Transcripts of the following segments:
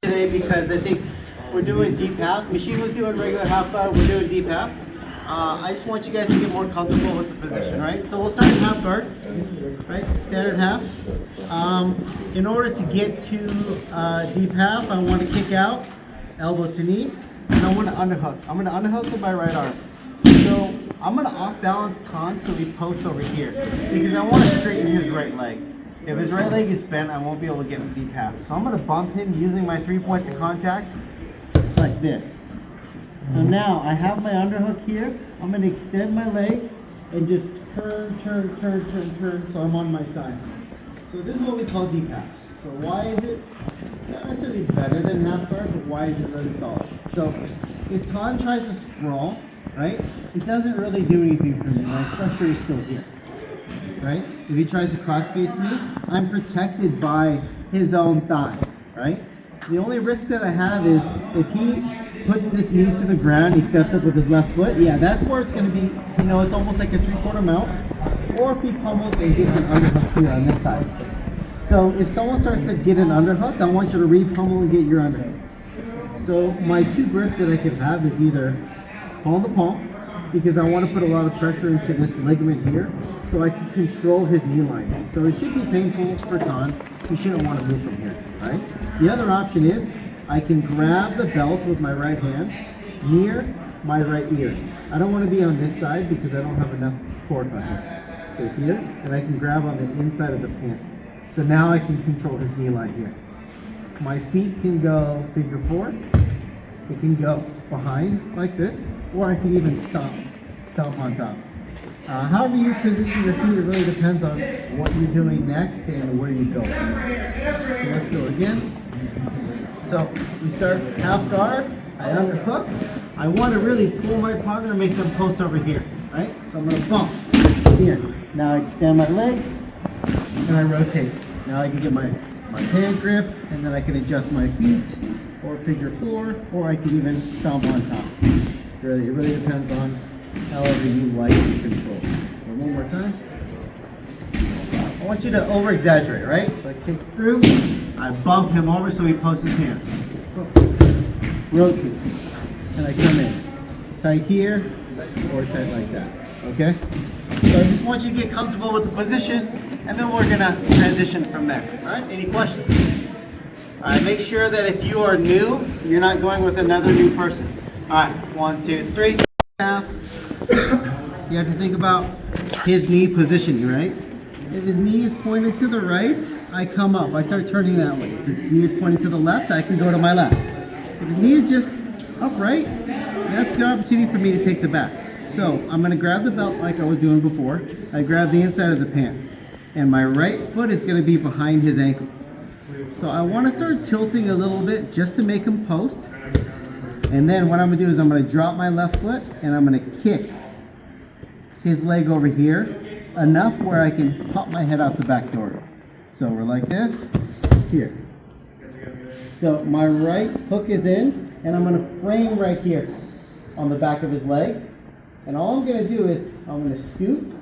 Today because I think we're doing deep half. Machine was doing regular half guard, we're doing deep half. I just want you guys to get more comfortable with the position, right? So we'll start in half guard, right? Standard half. In order to get to deep half, I want to kick out, elbow to knee, and I want to underhook. I'm going to underhook with my right arm. So I'm going to off balance Tan so he posts over here because I want to straighten his right leg. If his right leg is bent, I won't be able to get him deep half. So I'm going to bump him using my 3 points of contact like this. So now I have my underhook here. I'm going to extend my legs and just turn, so I'm on my side. So this is what we call deep half. So why is it not necessarily better than half guard, but why is it really solid? So if Tan tries to sprawl, right, it doesn't really do anything for me. My structure is still here. Right? If he tries to cross face me, I'm protected by his own thigh, right? The only risk that I have is if he puts this knee to the ground, he steps up with his left foot, yeah, that's where it's going to be, you know, it's almost like a 3/4 mount. Or if he pummels and gets an underhook here on this side. So if someone starts to get an underhook, I want you to re-pummel and get your underhook. So my two grips that I can have is either palm to palm, because I want to put a lot of pressure into this ligament here, so I can control his knee line. So it should be painful for Tan. He shouldn't want to move from here, right? The other option is I can grab the belt with my right hand near my right ear. I don't want to be on this side because I don't have enough torque on here. So here, and I can grab on the inside of the pant. So now I can control his knee line here. My feet can go figure four. It can go behind like this, or I can even stomp on top. However you position your feet, it really depends on what you're doing next and where you go. So let's go again. So we start half guard, I underhook. I want to really pull my partner and make them post over here, right? So I'm going to bump here. Now I extend my legs and I rotate. Now I can get my hand grip and then I can adjust my feet or figure four, or I can even stomp on top. It really depends on however you like to control. So one more time. I want you to over-exaggerate, right? So I kick through, I bump him over so he posts his hand. Rotate, and I come in. Tight here, or tight like that, okay? So I just want you to get comfortable with the position, and then we're gonna transition from there, all right? Any questions? All right, make sure that if you are new, you're not going with another new person. All right, 1, 2, 3. Half. You have to think about his knee positioning, right? If his knee is pointed to the right, I come up. I start turning that way. If his knee is pointed to the left, I can go to my left. If his knee is just upright, that's a good opportunity for me to take the back. So I'm going to grab the belt like I was doing before. I grab the inside of the pant. And my right foot is going to be behind his ankle. So I want to start tilting a little bit just to make him post. And then what I'm going to do is I'm going to drop my left foot and I'm going to kick his leg over here enough where I can pop my head out the back door. So we're like this, here. So my right hook is in and I'm going to frame right here on the back of his leg. And all I'm going to do is I'm going to scoop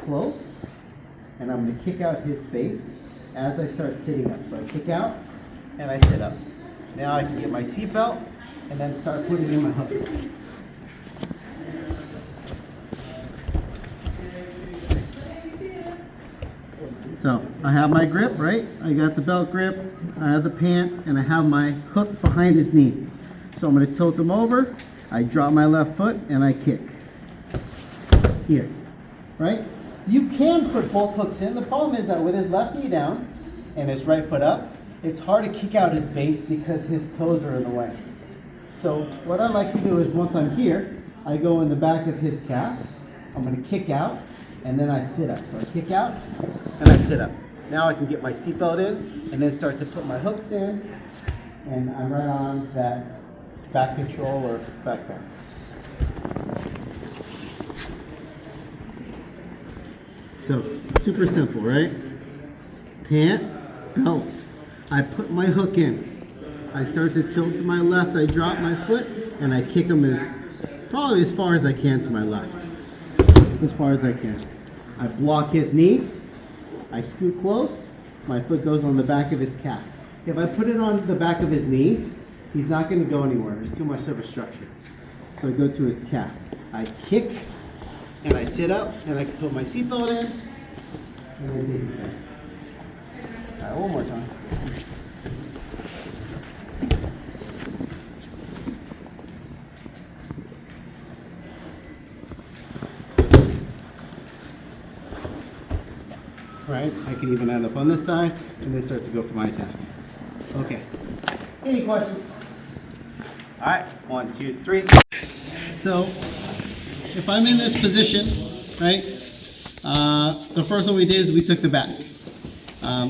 close and I'm going to kick out his face as I start sitting up. So I kick out and I sit up. Now I can get my seatbelt and then start putting in my hooks. So I have my grip, right? I got the belt grip, I have the pant, and I have my hook behind his knee. So I'm going to tilt him over, I drop my left foot, and I kick. Here, right? You can put both hooks in. The problem is that with his left knee down and his right foot up, it's hard to kick out his base because his toes are in the way. So what I like to do is once I'm here, I go in the back of his calf, I'm going to kick out, and then I sit up. So I kick out, and I sit up. Now I can get my seatbelt in, and then start to put my hooks in, and I'm right on that back control or back bend. So, super simple, right? Pant, belt. I put my hook in. I start to tilt to my left, I drop my foot, and I kick him probably as far as I can to my left. As far as I can. I block his knee, I scoot close, my foot goes on the back of his calf. If I put it on the back of his knee, he's not going to go anywhere. There's too much of a structure. So I go to his calf. I kick, and I sit up, and I can put my seatbelt in, and I take it back. All right, one more time. Right, I can even end up on this side, and then start to go for my attack. Okay. Any questions? All right, 1, 2, 3. So, if I'm in this position, right, the first one we did is we took the back.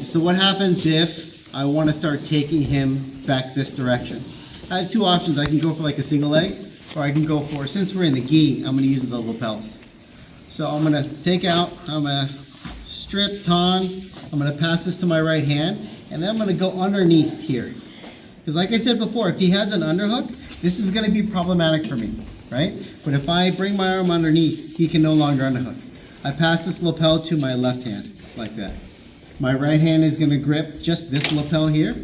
So what happens if I want to start taking him back this direction? I have two options. I can go for like a single leg, or I can go for, since we're in the gi, I'm going to use the lapels. So I'm going to take out, I'm going to strip, ton, I'm going to pass this to my right hand, and then I'm going to go underneath here. Because like I said before, if he has an underhook, this is going to be problematic for me, right? But if I bring my arm underneath, he can no longer underhook. I pass this lapel to my left hand, like that. My right hand is going to grip just this lapel here.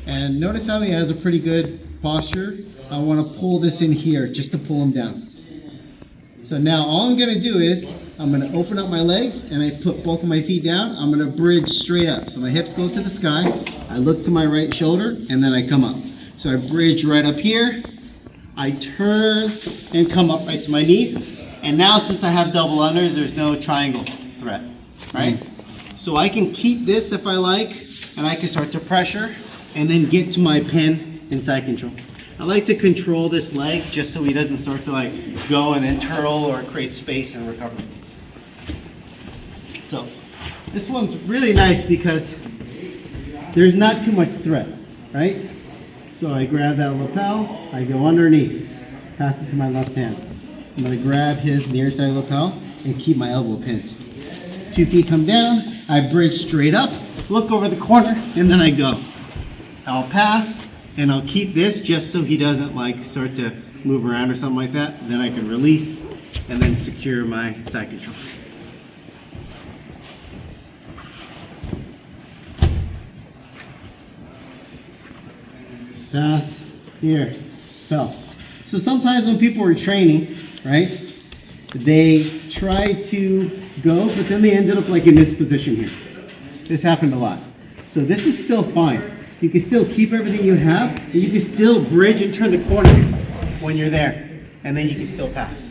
And notice how he has a pretty good posture. I want to pull this in here just to pull him down. So now all I'm going to do is, I'm going to open up my legs and I put both of my feet down. I'm going to bridge straight up. So my hips go to the sky. I look to my right shoulder and then I come up. So I bridge right up here. I turn and come up right to my knees. And now since I have double unders, there's no triangle threat, right? So I can keep this if I like, and I can start to pressure and then get to my pin in side control. I like to control this leg just so he doesn't start to like go and then turtle or create space and recover. So this one's really nice because there's not too much threat, right? So I grab that lapel, I go underneath, pass it to my left hand. I'm going to grab his near side lapel and keep my elbow pinched. 2 feet come down, I bridge straight up, look over the corner, and then I go. I'll pass, and I'll keep this just so he doesn't like start to move around or something like that. Then I can release and then secure my side control. Pass, here, fell. So sometimes when people are training, right, they try to go, but then they ended up like in this position here. This happened a lot. So this is still fine. You can still keep everything you have, and you can still bridge and turn the corner when you're there, and then you can still pass.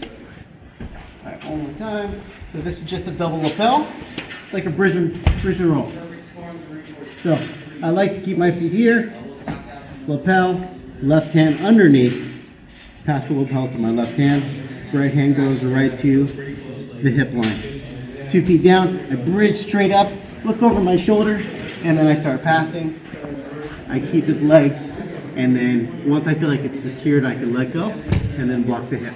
All right, one more time. So this is just a double lapel. It's like a bridge and roll. So I like to keep my feet here, lapel, left hand underneath, pass the lapel to my left hand, right hand goes right to the hip line. 2 feet down, I bridge straight up, look over my shoulder, and then I start passing. I keep his legs, and then once I feel like it's secured, I can let go, and then block the hip.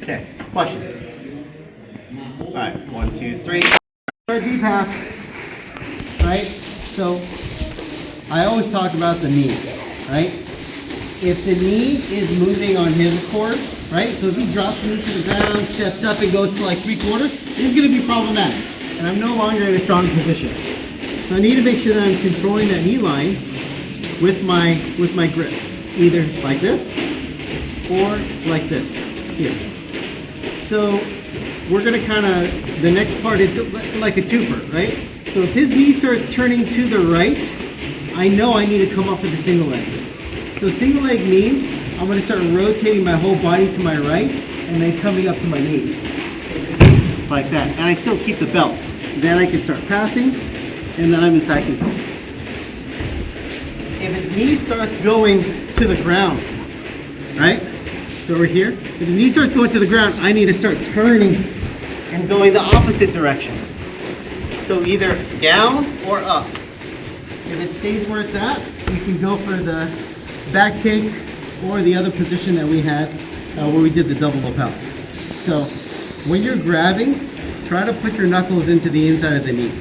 Okay, questions? All right, 1, 2, 3. Our deep half, right? So I always talk about the knee, right? If the knee is moving on his accord, right? So if he drops the knee to the ground, steps up and goes to like 3/4, it's going to be problematic. And I'm no longer in a strong position. So I need to make sure that I'm controlling that knee line with my grip. Either like this or like this, here. So we're going to kind of, the next part is like a twofer, right? So if his knee starts turning to the right, I know I need to come up with a single leg. So single leg means I'm going to start rotating my whole body to my right and then coming up to my knees. Like that. And I still keep the belt. Then I can start passing, and then I'm in side control. If his knee starts going to the ground, right? So we're here. If his knee starts going to the ground, I need to start turning and going the opposite direction. So either down or up. If it stays where it's at, we can go for the back take or the other position that we had where we did the double lapel. So when you're grabbing, try to put your knuckles into the inside of the knee.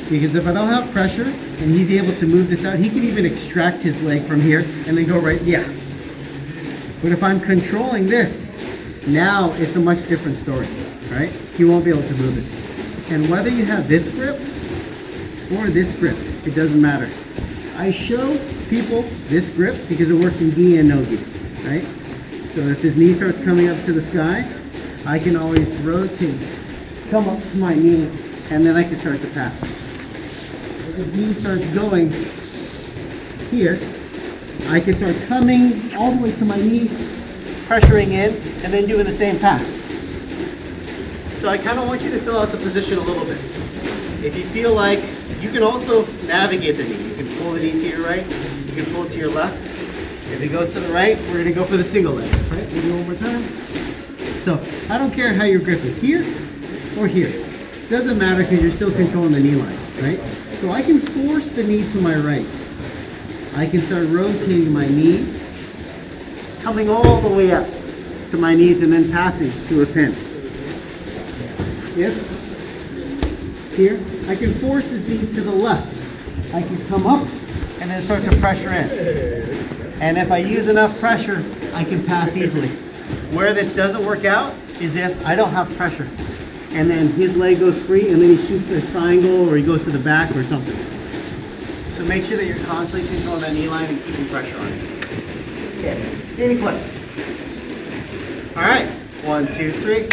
Because if I don't have pressure and he's able to move this out, he can even extract his leg from here and then go right, yeah. But if I'm controlling this, now it's a much different story, right? He won't be able to move it. And whether you have this grip or this grip, it doesn't matter. I show people this grip because it works in gi and no gi, right? So if his knee starts coming up to the sky, I can always rotate, come up to my knee, and then I can start to pass. If his knee starts going here, I can start coming all the way to my knee, pressuring in, and then doing the same pass. So I kind of want you to fill out the position a little bit. If you feel like, you can also navigate the knee. You can pull the knee to your right, you can pull it to your left. If it goes to the right, we're gonna go for the single leg, right? We'll do it one more time. So I don't care how your grip is, here or here. Doesn't matter because you're still controlling the knee line, right? So I can force the knee to my right. I can start rotating my knees, coming all the way up to my knees and then passing to a pin. If here, I can force his knees to the left. I can come up and then start to pressure in. And if I use enough pressure, I can pass easily. Where this doesn't work out is if I don't have pressure. And then his leg goes free and then he shoots a triangle or he goes to the back or something. So make sure that you're constantly controlling that knee line and keeping pressure on it. Okay, any questions? All right, 1, 2, 3.